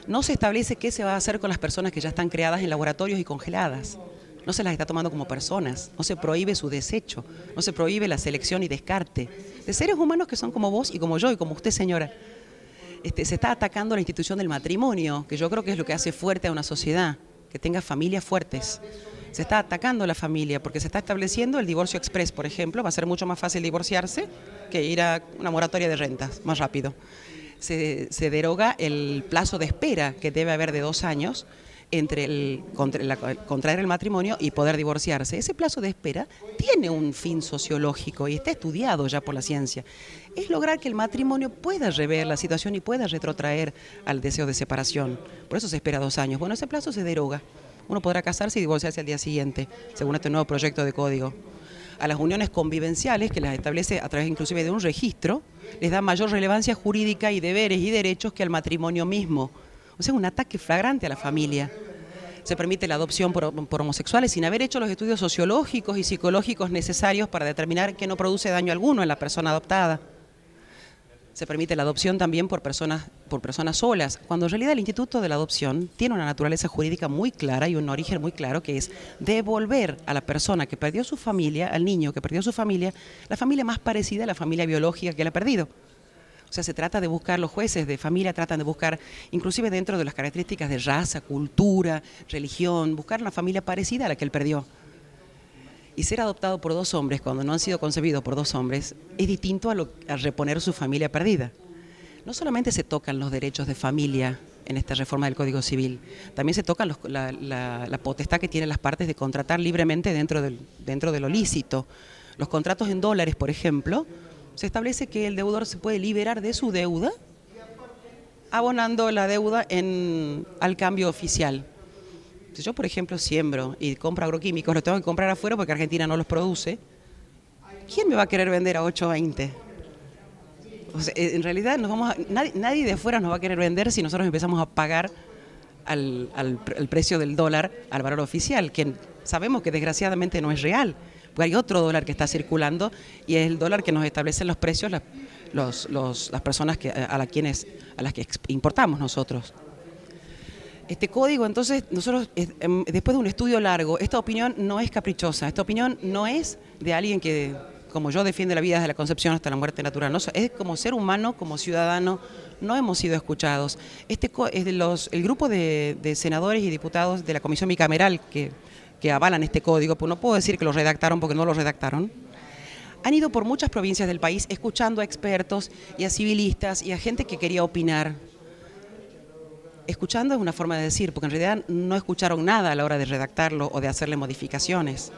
no se establece qué se va a hacer con las personas que ya están creadas en laboratorios y congeladas. No se las está tomando como personas, no se prohíbe su desecho, no se prohíbe la selección y descarte de seres humanos que son como vos y como yo y como usted, señora. Se está atacando la institución del matrimonio, que yo creo que es lo que hace fuerte a una sociedad, que tenga familias fuertes. Se está atacando la familia porque se está estableciendo el divorcio express, por ejemplo. Va a ser mucho más fácil divorciarse que ir a una moratoria de rentas, más rápido. Se deroga el plazo de espera que debe haber de 2 años entre contraer el matrimonio y poder divorciarse. Ese plazo de espera tiene un fin sociológico y está estudiado ya por la ciencia. Es lograr que el matrimonio pueda rever la situación y pueda retrotraer al deseo de separación. Por eso se espera 2 años. Bueno, ese plazo se deroga. Uno podrá casarse y divorciarse al día siguiente, según este nuevo proyecto de código. A las uniones convivenciales, que las establece a través inclusive de un registro, les da mayor relevancia jurídica y deberes y derechos que al matrimonio mismo. O sea, un ataque flagrante a la familia. Se permite la adopción por homosexuales sin haber hecho los estudios sociológicos y psicológicos necesarios para determinar que no produce daño alguno en la persona adoptada. Se permite la adopción también por personas solas, cuando en realidad el instituto de la adopción tiene una naturaleza jurídica muy clara y un origen muy claro, que es devolver a la persona que perdió su familia, al niño que perdió su familia, la familia más parecida a la familia biológica que la ha perdido. O sea, se trata de buscar, los jueces de familia tratan de buscar, inclusive dentro de las características de raza, cultura, religión, buscar una familia parecida a la que él perdió. Y ser adoptado por 2 hombres, cuando no han sido concebidos por 2 hombres, es distinto a reponer su familia perdida. No solamente se tocan los derechos de familia en esta reforma del Código Civil, también se tocan la potestad que tienen las partes de contratar libremente dentro de lo lícito. Los contratos en dólares, por ejemplo, se establece que el deudor se puede liberar de su deuda abonando la deuda al cambio oficial. Si yo, por ejemplo, siembro y compro agroquímicos, los tengo que comprar afuera porque Argentina no los produce, ¿quién me va a querer vender a 8.20? O sea, en realidad nadie de afuera nos va a querer vender si nosotros empezamos a pagar al precio del dólar, al valor oficial, que sabemos que desgraciadamente no es real, porque hay otro dólar que está circulando y es el dólar que nos establecen los precios las personas a las que importamos nosotros. Este código, entonces, nosotros, después de un estudio largo, esta opinión no es caprichosa, esta opinión no es de alguien que, como yo, defiende la vida desde la concepción hasta la muerte natural, no, es como ser humano, como ciudadano, no hemos sido escuchados. El grupo de senadores y diputados de la Comisión Bicameral que avalan este código, pues no puedo decir que lo redactaron porque no lo redactaron, han ido por muchas provincias del país escuchando a expertos y a civilistas y a gente que quería opinar. Escuchando es una forma de decir, porque en realidad no escucharon nada a la hora de redactarlo o de hacerle modificaciones.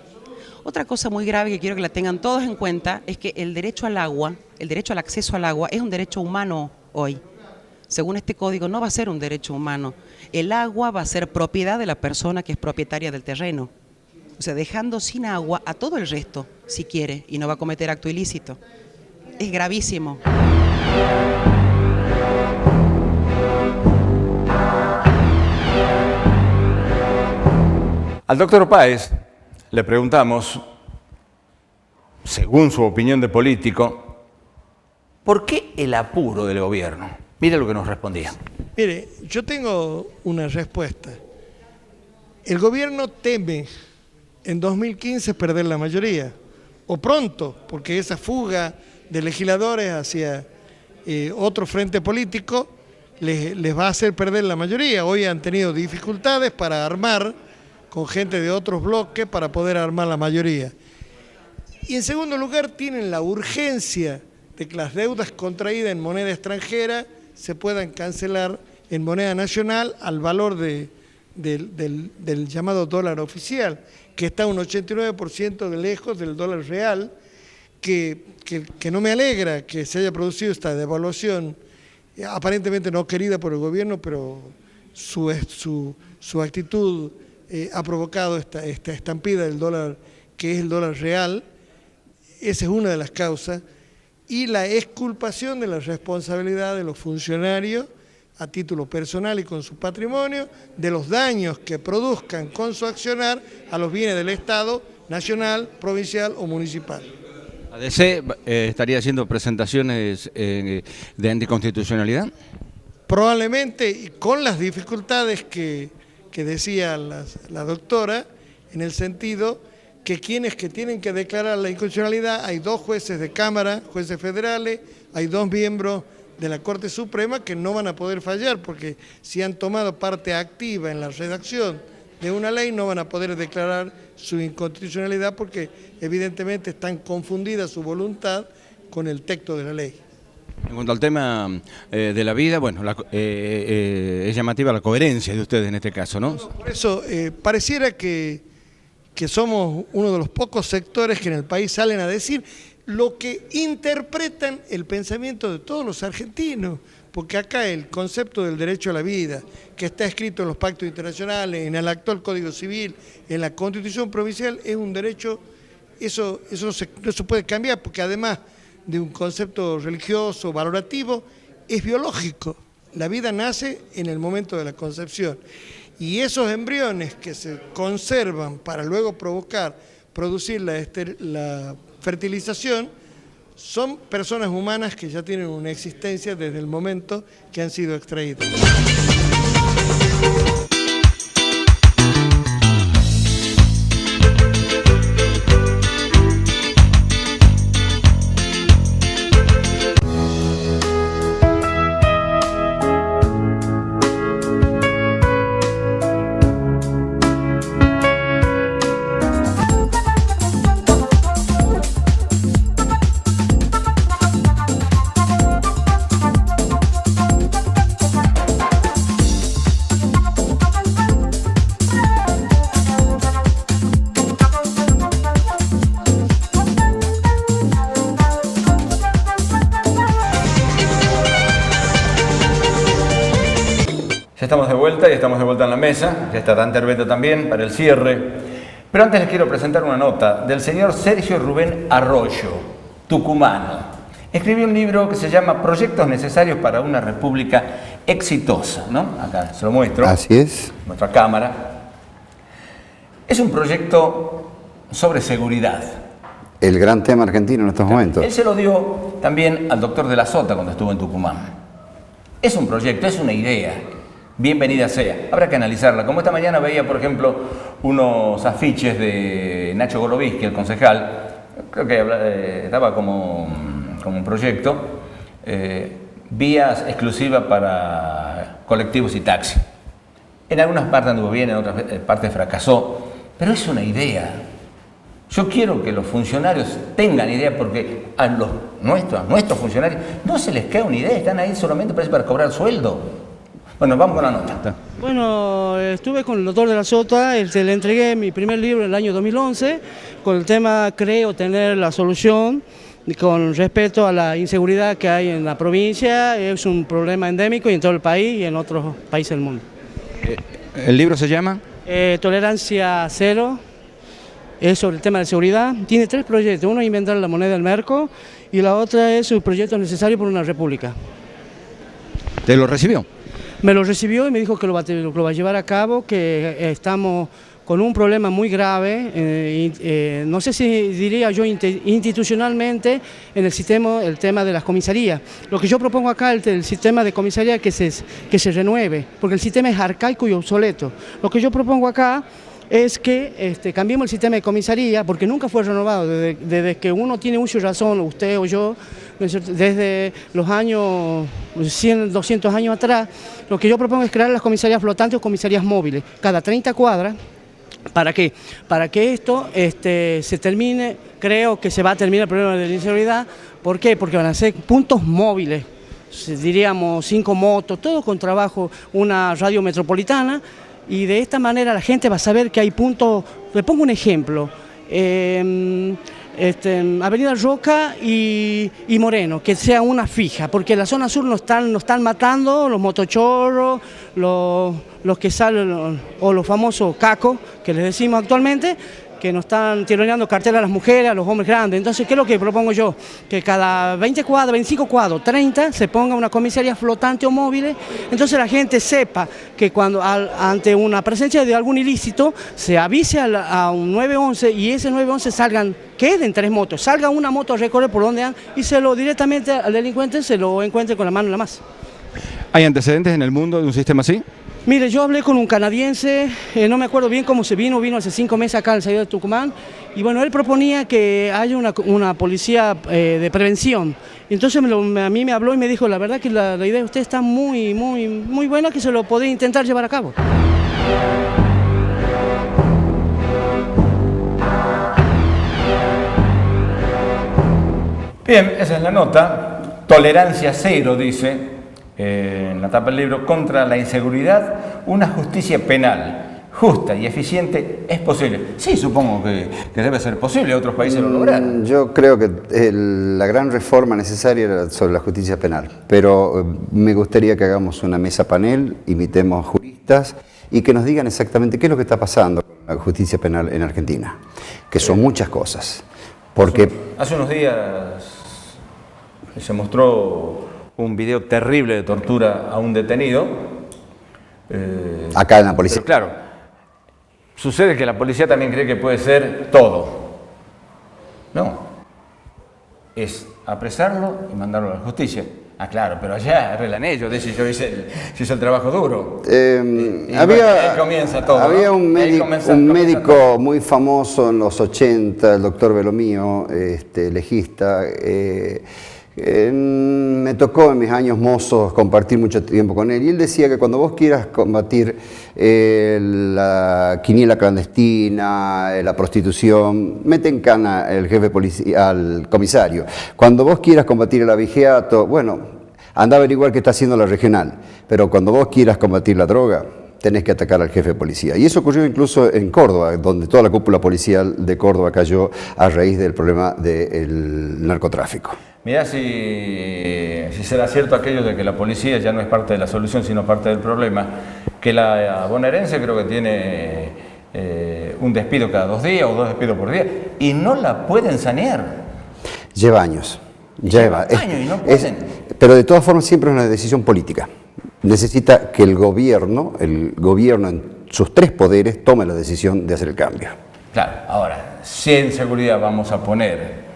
Otra cosa muy grave que quiero que la tengan todos en cuenta es que el derecho al agua, el derecho al acceso al agua es un derecho humano hoy. Según este código no va a ser un derecho humano. El agua va a ser propiedad de la persona que es propietaria del terreno. O sea, dejando sin agua a todo el resto, si quiere, y no va a cometer acto ilícito. Es gravísimo. Al doctor Páez le preguntamos, según su opinión de político, ¿por qué el apuro del gobierno? Mire lo que nos respondía. Mire, yo tengo una respuesta. El gobierno teme en 2015 perder la mayoría, o pronto, porque esa fuga de legisladores hacia otro frente político les va a hacer perder la mayoría. Hoy han tenido dificultades para armar con gente de otros bloques para poder armar la mayoría. Y en segundo lugar tienen la urgencia de que las deudas contraídas en moneda extranjera se puedan cancelar en moneda nacional al valor del llamado dólar oficial, que está un 89% de lejos del dólar real, que no me alegra que se haya producido esta devaluación aparentemente no querida por el gobierno, pero su actitud ha provocado esta estampida del dólar, que es el dólar real. Esa es una de las causas, y la exculpación de la responsabilidad de los funcionarios a título personal y con su patrimonio, de los daños que produzcan con su accionar a los bienes del Estado, nacional, provincial o municipal. ¿ADC estaría haciendo presentaciones de anticonstitucionalidad? Probablemente, y con las dificultades que decía la doctora, en el sentido que quienes que tienen que declarar la inconstitucionalidad, hay 2 jueces de Cámara, jueces federales, hay 2 miembros de la Corte Suprema que no van a poder fallar, porque si han tomado parte activa en la redacción de una ley no van a poder declarar su inconstitucionalidad porque evidentemente están confundidas su voluntad con el texto de la ley. En cuanto al tema de la vida, bueno, es llamativa la coherencia de ustedes en este caso, ¿no? Por eso, pareciera que somos uno de los pocos sectores que en el país salen a decir lo que interpretan el pensamiento de todos los argentinos, porque acá el concepto del derecho a la vida, que está escrito en los pactos internacionales, en el actual Código Civil, en la Constitución Provincial, es un derecho, eso no se puede cambiar, porque además de un concepto religioso, valorativo, es biológico. La vida nace en el momento de la concepción. Y esos embriones que se conservan para luego producir la fertilización, son personas humanas que ya tienen una existencia desde el momento que han sido extraídos. Ya estamos de vuelta y estamos de vuelta en la mesa, ya está Dante Arbeto también para el cierre. Pero antes les quiero presentar una nota del señor Sergio Rubén Arroyo, tucumano. Escribió un libro que se llama Proyectos necesarios para una república exitosa, ¿no? Acá se lo muestro. Así es. Nuestra cámara. Es un proyecto sobre seguridad. El gran tema argentino en estos momentos. Él se lo dio también al doctor de la Sota cuando estuvo en Tucumán. Es un proyecto, es una idea. Bienvenida sea. Habrá que analizarla. Como esta mañana veía, por ejemplo, unos afiches de Nacho Goloviski, el concejal, creo que estaba como un proyecto, vías exclusivas para colectivos y taxis. En algunas partes anduvo bien, en otras partes fracasó, pero es una idea. Yo quiero que los funcionarios tengan idea, porque a nuestros funcionarios no se les queda una idea, están ahí solamente para cobrar sueldo. Bueno, vamos con la nota. Bueno, estuve con el doctor de la Sota, le entregué mi primer libro en el año 2011, con el tema Creo tener la solución, con respecto a la inseguridad que hay en la provincia. Es un problema endémico y en todo el país y en otros países del mundo. ¿El libro se llama? Tolerancia Cero, es sobre el tema de seguridad. Tiene 3 proyectos, uno es inventar la moneda del Merco y la otra es un proyecto necesario por una república. ¿Te lo recibió? Me lo recibió y me dijo que lo va a llevar a cabo, que estamos con un problema muy grave, no sé si diría yo institucionalmente, en el sistema, el tema de las comisarías. Lo que yo propongo acá, el sistema de comisaría que se renueve, porque el sistema es arcaico y obsoleto. Lo que yo propongo acá es que cambiemos el sistema de comisaría, porque nunca fue renovado, desde que uno tiene uso y razón, usted o yo, desde los años 100, 200 años atrás. Lo que yo propongo es crear las comisarías flotantes o comisarías móviles, cada 30 cuadras. ¿Para qué? Para que esto se termine. Creo que se va a terminar el problema de la inseguridad. ¿Por qué? Porque van a ser puntos móviles, diríamos 5 motos, todo con trabajo, una radio metropolitana, y de esta manera la gente va a saber que hay puntos. Le pongo un ejemplo. Avenida Roca y Moreno, que sea una fija, porque en la zona sur nos están matando los motochorros, los que salen, o los famosos cacos, que les decimos actualmente, que nos están tironeando cartelas a las mujeres, a los hombres grandes. Entonces, ¿qué es lo que propongo yo? Que cada 20 cuadras, 25 cuadras, 30, se ponga una comisaría flotante o móvil. Entonces la gente sepa que cuando ante una presencia de algún ilícito, se avise a un 911 y ese 911 queden 3 motos, salga una moto a recorrer por donde han y directamente al delincuente se lo encuentre con la mano en la masa. ¿Hay antecedentes en el mundo de un sistema así? Mire, yo hablé con un canadiense, no me acuerdo bien cómo vino hace 5 meses acá en el Salida de Tucumán, y bueno, él proponía que haya una policía de prevención. Entonces a mí me habló y me dijo, la verdad que la idea de usted está muy buena, que se lo podría intentar llevar a cabo. Bien, esa es la nota. tolerancia cero, dice en la tapa del libro, contra la inseguridad, una justicia penal justa y eficiente es posible. Sí, supongo que debe ser posible, otros países lo lograron. Yo creo que la gran reforma necesaria era sobre la justicia penal, pero me gustaría que hagamos una mesa panel, invitemos juristas y que nos digan exactamente qué es lo que está pasando con la justicia penal en Argentina, que son muchas cosas. Porque hace unos días se mostró un video terrible de tortura a un detenido. Acá en la policía. Pero claro, sucede que la policía también cree que puede ser todo. No. Es apresarlo y mandarlo a la justicia. Ah, claro, pero allá arreglan ellos, yo hice el trabajo duro. Ahí comienza todo, había ¿no? un médico muy famoso en los 80, el doctor Belomío, legista. Me tocó en mis años mozos compartir mucho tiempo con él y él decía que cuando vos quieras combatir la quiniela clandestina, la prostitución, mete en cana el jefe policía, al comisario. Cuando vos quieras combatir el abigeato, bueno, anda a averiguar qué está haciendo la regional, pero cuando vos quieras combatir la droga, tenés que atacar al jefe de policía. Y eso ocurrió incluso en Córdoba, donde toda la cúpula policial de Córdoba cayó a raíz del problema del narcotráfico. Mirá si será cierto aquello de que la policía ya no es parte de la solución, sino parte del problema, que la bonaerense creo que tiene un despido cada 2 días o 2 despidos por día, y no la pueden sanear. Lleva años. Lleva años y no pueden. Pero de todas formas siempre es una decisión política. Necesita que el gobierno en sus 3 poderes tome la decisión de hacer el cambio. Claro, ahora, si en seguridad vamos a poner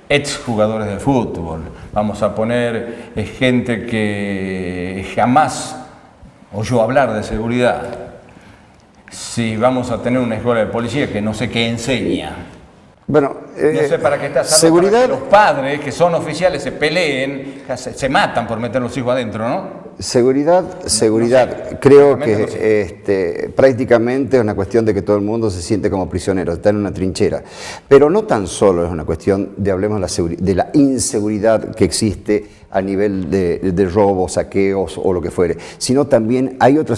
exjugadores de fútbol, vamos a poner gente que jamás oyó hablar de seguridad, si vamos a tener una escuela de policía que no sé qué enseña, bueno, no sé para qué está seguridad, para que los padres que son oficiales se peleen, se matan por meter los hijos adentro, ¿no? Seguridad. No sé, Creo que prácticamente es una cuestión de que todo el mundo se siente como prisionero, está en una trinchera. Pero no tan solo es una cuestión de, hablemos de la inseguridad que existe a nivel de robos, saqueos o lo que fuere, sino también hay otra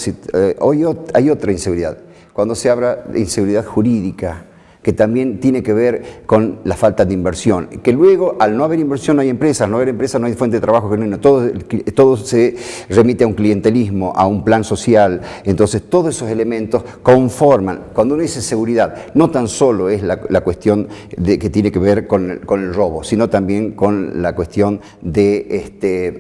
inseguridad. Cuando se habla de inseguridad jurídica, que también tiene que ver con la falta de inversión, que luego al no haber inversión no hay empresas, al no haber empresas no hay fuente de trabajo genuino, todo se remite a un clientelismo, a un plan social, entonces todos esos elementos conforman, cuando uno dice seguridad, no tan solo es la cuestión que tiene que ver con el robo, sino también con la cuestión de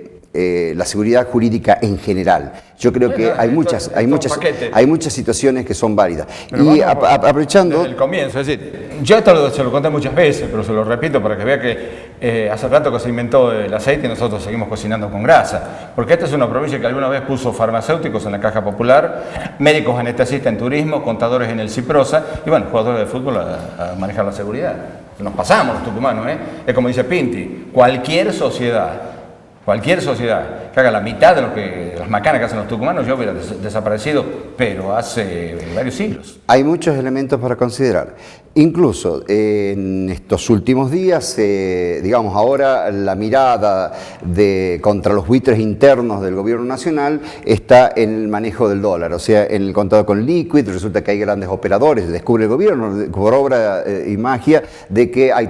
la seguridad jurídica en general. Yo creo que hay muchas situaciones que son válidas. Pero y aprovechando... Desde el comienzo, es decir, yo esto se lo conté muchas veces, pero se lo repito para que vea que hace rato que se inventó el aceite y nosotros seguimos cocinando con grasa. Porque esta es una provincia que alguna vez puso farmacéuticos en la Caja Popular, médicos anestesistas en turismo, contadores en el Ciprosa y bueno, jugadores de fútbol a manejar la seguridad. Nos pasamos los tucumanos, ¿eh? Es como dice Pinti, cualquier sociedad que haga la mitad de las macanas que hacen los tucumanos, yo hubiera desaparecido, pero hace varios siglos. Hay muchos elementos para considerar. Incluso en estos últimos días, digamos ahora, la mirada contra los buitres internos del gobierno nacional está en el manejo del dólar, o sea, en el contado con Liquid. Resulta que hay grandes operadores, descubre el gobierno por obra y magia de que hay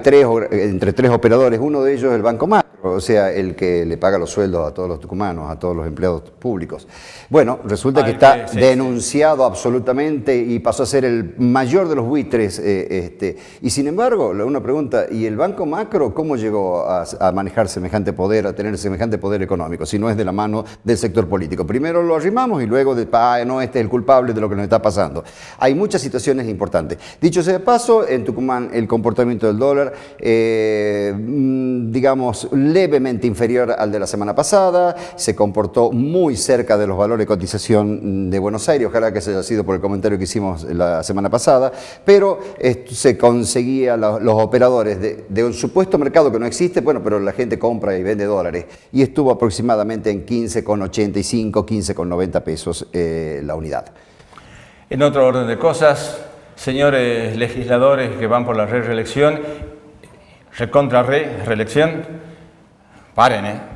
entre 3 operadores, uno de ellos el Banco Macro, o sea, el que le paga los sueldos a todos los tucumanos, a todos los empleados públicos. Bueno, resulta que está denunciado absolutamente y pasó a ser el mayor de los buitres. Y sin embargo, uno pregunta, ¿y el Banco Macro cómo llegó a manejar semejante poder, a tener semejante poder económico, si no es de la mano del sector político? Primero lo arrimamos y luego no, este es el culpable de lo que nos está pasando. Hay muchas situaciones importantes. Dicho sea de paso, en Tucumán el comportamiento del dólar, digamos, levemente inferior al de la semana pasada, se comportó muy cerca de los valores de cotización de Buenos Aires, ojalá que se haya sido por el comentario que hicimos la semana pasada, pero se conseguía los operadores de un supuesto mercado que no existe, bueno, pero la gente compra y vende dólares, y estuvo aproximadamente en 15,85, 15,90 pesos la unidad. En otro orden de cosas, señores legisladores que van por la reelección, reelección, paren,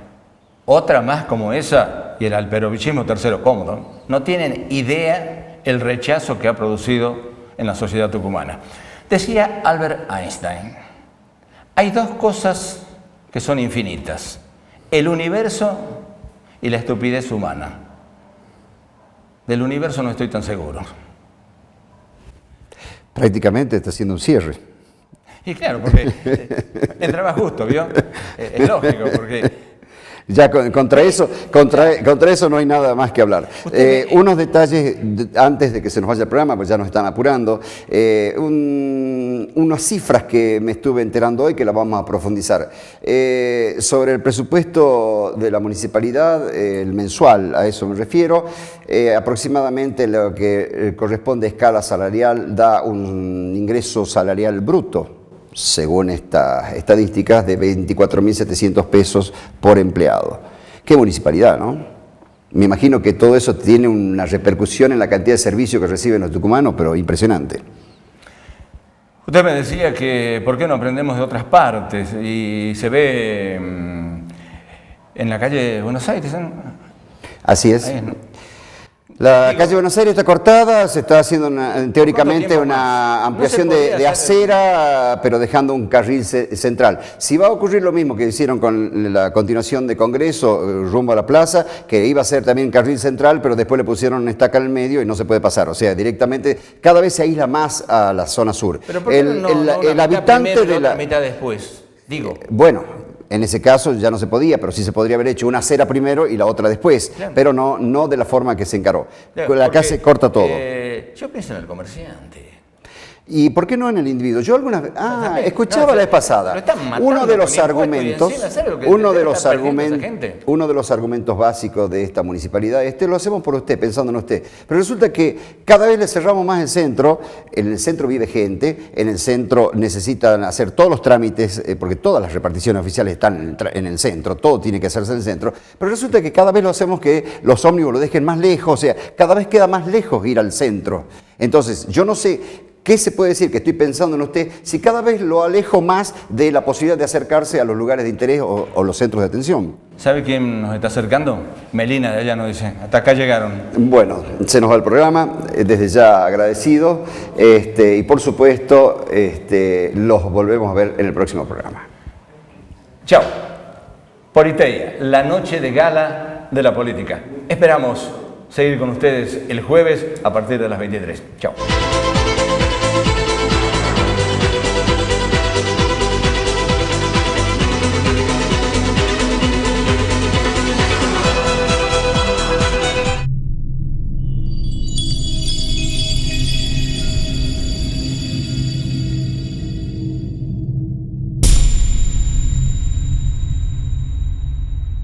Otra más como esa y el alperovichismo tercero cómodo no tienen idea el rechazo que ha producido en la sociedad tucumana. Decía Albert Einstein, hay dos cosas que son infinitas, el universo y la estupidez humana. Del universo no estoy tan seguro. Prácticamente está haciendo un cierre. Y claro, porque entraba justo, ¿vio? Es lógico, porque... Ya contra eso no hay nada más que hablar. Unos detalles antes de que se nos vaya el programa, pues ya nos están apurando. Unas cifras que me estuve enterando hoy que las vamos a profundizar. Sobre el presupuesto de la municipalidad, el mensual, a eso me refiero, aproximadamente lo que corresponde a escala salarial da un ingreso salarial bruto, según estas estadísticas, de 24.700 pesos por empleado. Qué municipalidad, ¿no? Me imagino que todo eso tiene una repercusión en la cantidad de servicios que reciben los tucumanos, pero impresionante. Usted me decía que por qué no aprendemos de otras partes y se ve en la calle de Buenos Aires, ¿no? Así es. Ahí, ¿no? La calle Buenos Aires está cortada, se está haciendo teóricamente una ampliación de acera, pero dejando un carril central. Si va a ocurrir lo mismo que hicieron con la continuación de Congreso rumbo a la plaza, que iba a ser también carril central, pero después le pusieron una estaca al medio y no se puede pasar. O sea, directamente cada vez se aísla más a la zona sur. Pero ¿por qué el habitante primero, de la mitad después? Digo. Bueno. En ese caso ya no se podía, pero sí se podría haber hecho una acera primero y la otra después, claro. Pero no de la forma que se encaró. Claro, acá se corta todo. Yo pienso en el comerciante. ¿Y por qué no en el individuo? Yo alguna vez, escuchaba la vez pasada, uno de los argumentos básicos de esta municipalidad, lo hacemos por usted, pensando en usted, pero resulta que cada vez le cerramos más el centro, en el centro vive gente, en el centro necesitan hacer todos los trámites, porque todas las reparticiones oficiales están en el centro, todo tiene que hacerse en el centro, pero resulta que cada vez lo hacemos que los ómnibus lo dejen más lejos, o sea, cada vez queda más lejos ir al centro. Entonces, yo no sé... ¿Qué se puede decir que estoy pensando en usted si cada vez lo alejo más de la posibilidad de acercarse a los lugares de interés o los centros de atención? ¿Sabe quién nos está acercando? Melina de allá nos dice, hasta acá llegaron. Bueno, se nos va el programa, desde ya agradecido y por supuesto los volvemos a ver en el próximo programa. Chao. Politeia, la noche de gala de la política. Esperamos seguir con ustedes el jueves a partir de las 23. Chao.